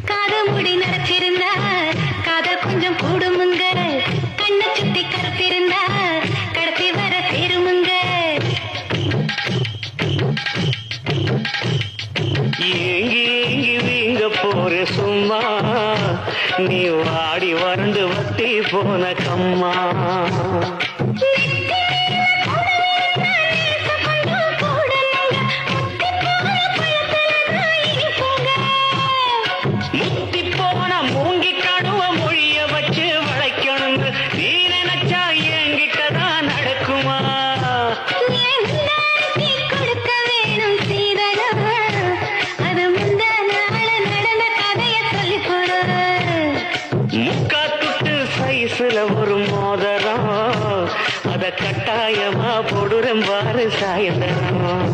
காது முடி நரைச்சிருந்தா காதல் கொஞ்சம் கூடுமுங்க. கண்ணை சுத்தி கருத்திருந்தா கடத்தி வர சேருமுங்க. ஏங்கி ஏங்கி வீங்க போற சும்மா நீ வாடி வறண்டு வத்தி போன கம்மா. முத்தி போன மூங்கி கடுவ மொழிய வச்சு வளைக்கணுங்க. நீ நினைச்சா என்கிட்டதான் நடக்குமா? கொடுக்க வேணும் சீதனம், அது முந்த நாள நடந்த கதைய சொல்லி கொடு. முக்கா துட்டு சைஸ்ல ஒரு மோதிரம், அத கட்டாயமா போடுறேன் பாரு சாயந்தரம்.